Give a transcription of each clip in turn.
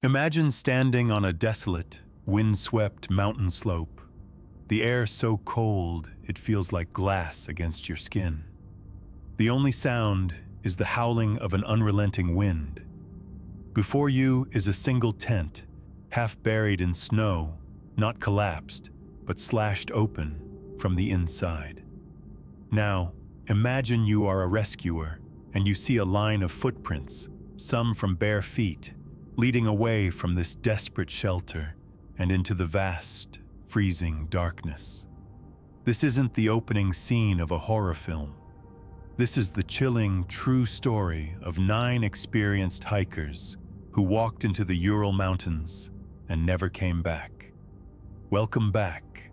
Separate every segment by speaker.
Speaker 1: Imagine standing on a desolate, wind-swept mountain slope. The air so cold it feels like glass against your skin. The only sound is the howling of an unrelenting wind. Before you is a single tent, half buried in snow, not collapsed, but slashed open from the inside. Now, imagine you are a rescuer and you see a line of footprints, some from bare feet, leading away from this desperate shelter and into the vast, freezing darkness. This isn't the opening scene of a horror film. This is the chilling, true story of 9 experienced hikers who walked into the Ural Mountains and never came back. Welcome back.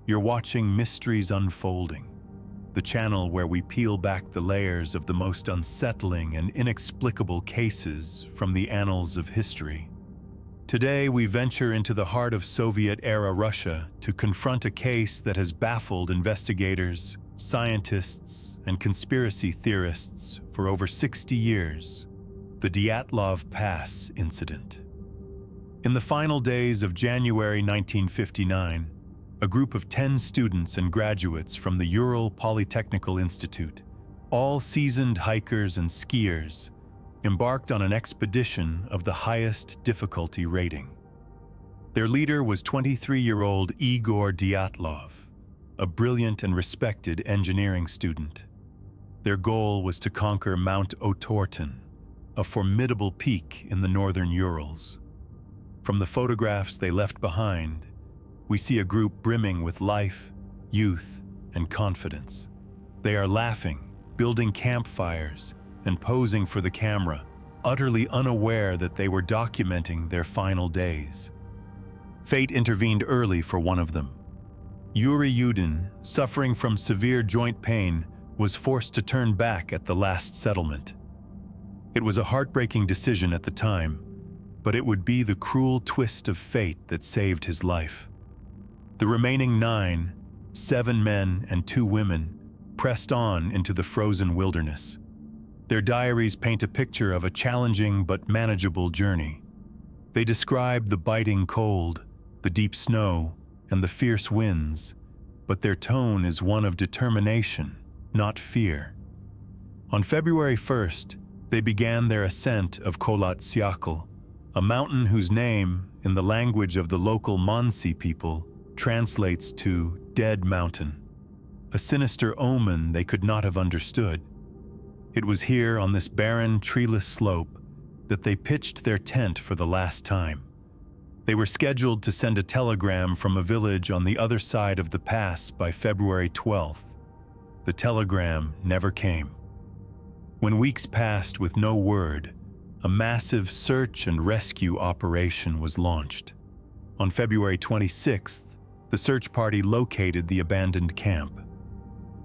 Speaker 1: You're watching Mysteries Unfolding, the channel where we peel back the layers of the most unsettling and inexplicable cases from the annals of history. Today, we venture into the heart of Soviet-era Russia to confront a case that has baffled investigators, scientists, and conspiracy theorists for over 60 years, the Dyatlov Pass Incident. In the final days of January 1959, a group of 10 students and graduates from the Ural Polytechnical Institute, all seasoned hikers and skiers, embarked on an expedition of the highest difficulty rating. Their leader was 23-year-old Igor Dyatlov, a brilliant and respected engineering student. Their goal was to conquer Mount Otorten, a formidable peak in the northern Urals. From the photographs they left behind, we see a group brimming with life, youth, and confidence. They are laughing, building campfires, and posing for the camera, utterly unaware that they were documenting their final days. Fate intervened early for one of them. Yuri Yudin, suffering from severe joint pain, was forced to turn back at the last settlement. It was a heartbreaking decision at the time, but it would be the cruel twist of fate that saved his life. The remaining 9, 7 men and 2 women, pressed on into the frozen wilderness. Their diaries paint a picture of a challenging but manageable journey. They describe the biting cold, the deep snow, and the fierce winds, but their tone is one of determination, not fear. On February 1st, they began their ascent of Kholat Syakhl, a mountain whose name, in the language of the local Mansi people, translates to Dead Mountain, a sinister omen they could not have understood. It was here on this barren, treeless slope that they pitched their tent for the last time. They were scheduled to send a telegram from a village on the other side of the pass by February 12th. The telegram never came. When weeks passed with no word, a massive search and rescue operation was launched. On February 26th, the search party located the abandoned camp.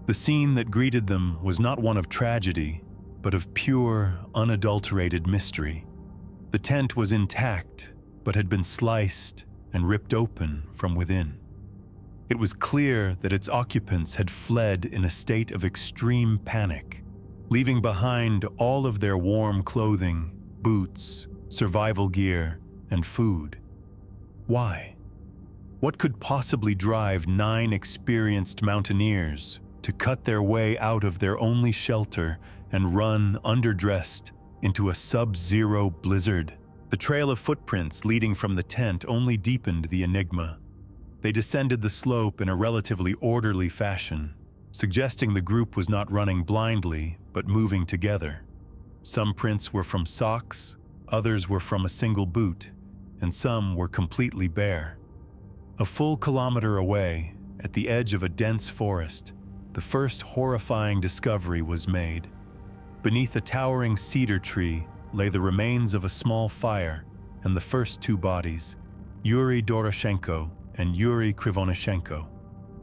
Speaker 1: The scene that greeted them was not one of tragedy, but of pure, unadulterated mystery. The tent was intact, but had been sliced and ripped open from within. It was clear that its occupants had fled in a state of extreme panic, leaving behind all of their warm clothing, boots, survival gear, and food. Why? What could possibly drive 9 experienced mountaineers to cut their way out of their only shelter and run underdressed into a sub-zero blizzard? The trail of footprints leading from the tent only deepened the enigma. They descended the slope in a relatively orderly fashion, suggesting the group was not running blindly, but moving together. Some prints were from socks, others were from a single boot, and some were completely bare. A full kilometer away, at the edge of a dense forest, the first horrifying discovery was made. Beneath a towering cedar tree lay the remains of a small fire and the first 2 bodies, Yuri Doroshenko and Yuri Krivonishenko.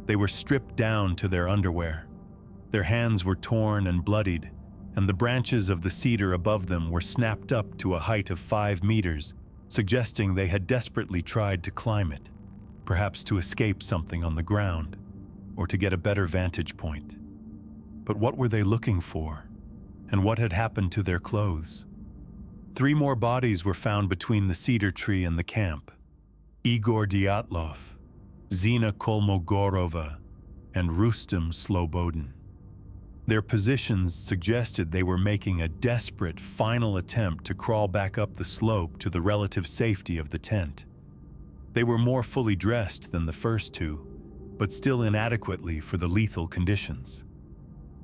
Speaker 1: They were stripped down to their underwear. Their hands were torn and bloodied, and the branches of the cedar above them were snapped up to a height of 5 meters, suggesting they had desperately tried to climb it, perhaps to escape something on the ground, or to get a better vantage point. But what were they looking for? And what had happened to their clothes? 3 more bodies were found between the cedar tree and the camp: Igor Dyatlov, Zina Kolmogorova, and Rustem Slobodin. Their positions suggested they were making a desperate final attempt to crawl back up the slope to the relative safety of the tent. They were more fully dressed than the first 2, but still inadequately for the lethal conditions.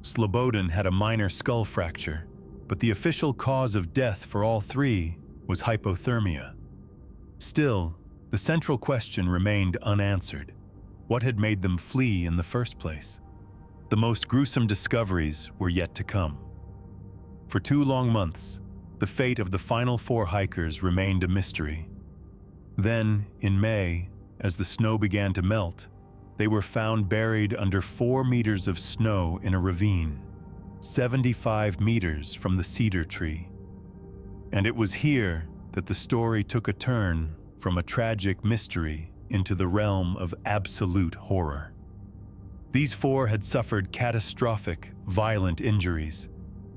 Speaker 1: Slobodin had a minor skull fracture, but the official cause of death for all 3 was hypothermia. Still, the central question remained unanswered. What had made them flee in the first place? The most gruesome discoveries were yet to come. For 2 long months, the fate of the final 4 hikers remained a mystery. Then, in May, as the snow began to melt, they were found buried under 4 meters of snow in a ravine, 75 meters from the cedar tree. And it was here that the story took a turn from a tragic mystery into the realm of absolute horror. These 4 had suffered catastrophic, violent injuries.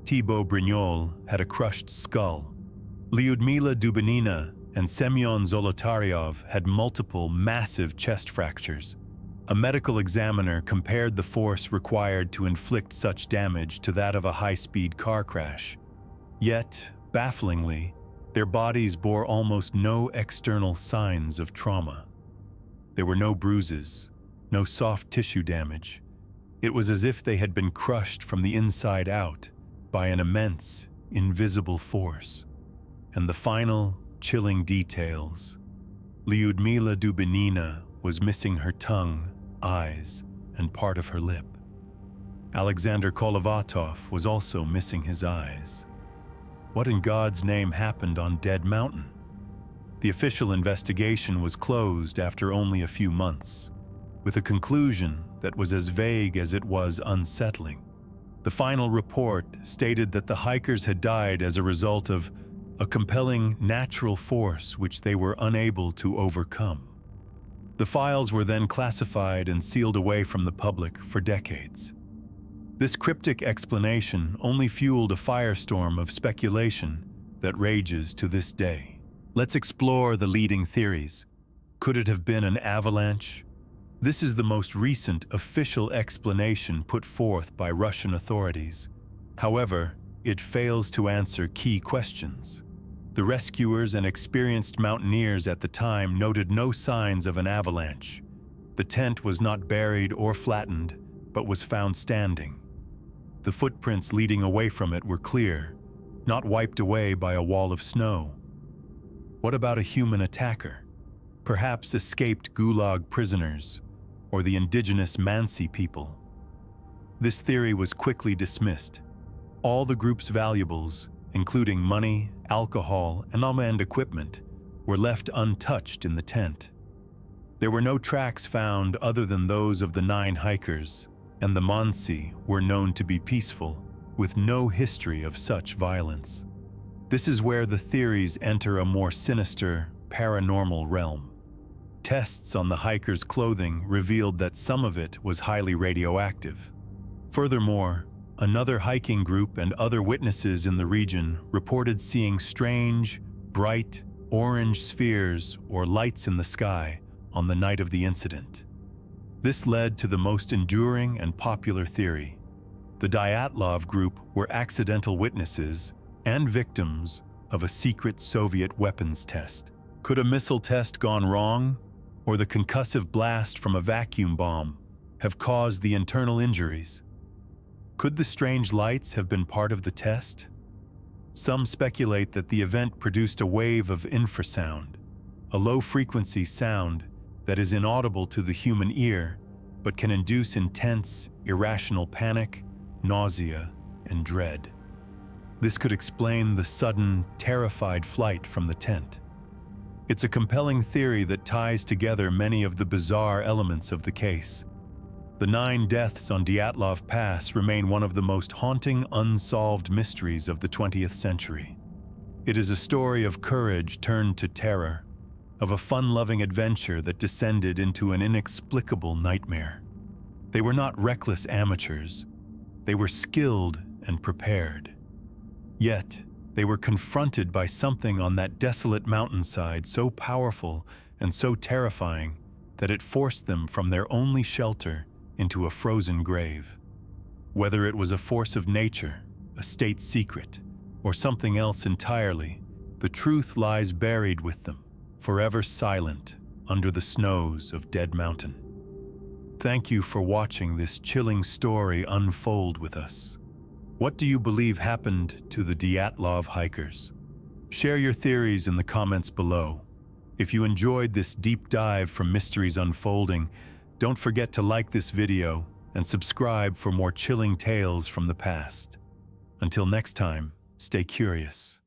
Speaker 1: Thibaut Brignol had a crushed skull. Lyudmila Dubinina and Semyon Zolotaryov had multiple massive chest fractures. A medical examiner compared the force required to inflict such damage to that of a high-speed car crash. Yet, bafflingly, their bodies bore almost no external signs of trauma. There were no bruises, no soft tissue damage. It was as if they had been crushed from the inside out by an immense, invisible force. And the final, chilling details. Lyudmila Dubinina was missing her tongue, eyes, and part of her lip. Alexander Kolovatov was also missing his eyes. What in God's name happened on Dead Mountain? The official investigation was closed after only a few months, with a conclusion that was as vague as it was unsettling. The final report stated that the hikers had died as a result of a compelling natural force which they were unable to overcome. The files were then classified and sealed away from the public for decades. This cryptic explanation only fueled a firestorm of speculation that rages to this day. Let's explore the leading theories. Could it have been an avalanche? This is the most recent official explanation put forth by Russian authorities. However, it fails to answer key questions. The rescuers and experienced mountaineers at the time noted no signs of an avalanche. The tent was not buried or flattened, but was found standing. The footprints leading away from it were clear, not wiped away by a wall of snow. What about a human attacker? Perhaps escaped Gulag prisoners, or the indigenous Mansi people. This theory was quickly dismissed. All the group's valuables, including money, alcohol, and unmanned equipment, were left untouched in the tent. There were no tracks found other than those of the 9 hikers, and the Mansi were known to be peaceful, with no history of such violence. This is where the theories enter a more sinister, paranormal realm. Tests on the hikers' clothing revealed that some of it was highly radioactive. Furthermore, another hiking group and other witnesses in the region reported seeing strange, bright, orange spheres or lights in the sky on the night of the incident. This led to the most enduring and popular theory. The Dyatlov group were accidental witnesses and victims of a secret Soviet weapons test. Could a missile test gone wrong, or the concussive blast from a vacuum bomb have caused the internal injuries? Could the strange lights have been part of the test? Some speculate that the event produced a wave of infrasound, a low-frequency sound that is inaudible to the human ear but can induce intense, irrational panic, nausea, and dread. This could explain the sudden, terrified flight from the tent. It's a compelling theory that ties together many of the bizarre elements of the case. The 9 deaths on Dyatlov Pass remain one of the most haunting unsolved mysteries of the 20th century. It is a story of courage turned to terror, of a fun-loving adventure that descended into an inexplicable nightmare. They were not reckless amateurs. They were skilled and prepared. Yet, They were confronted by something on that desolate mountainside so powerful and so terrifying that it forced them from their only shelter into a frozen grave. Whether it was a force of nature, a state secret, or something else entirely, the truth lies buried with them, forever silent under the snows of Dead Mountain. Thank you for watching this chilling story unfold with us. What do you believe happened to the Dyatlov hikers? Share your theories in the comments below. If you enjoyed this deep dive from Mysteries Unfolding, don't forget to like this video and subscribe for more chilling tales from the past. Until next time, stay curious.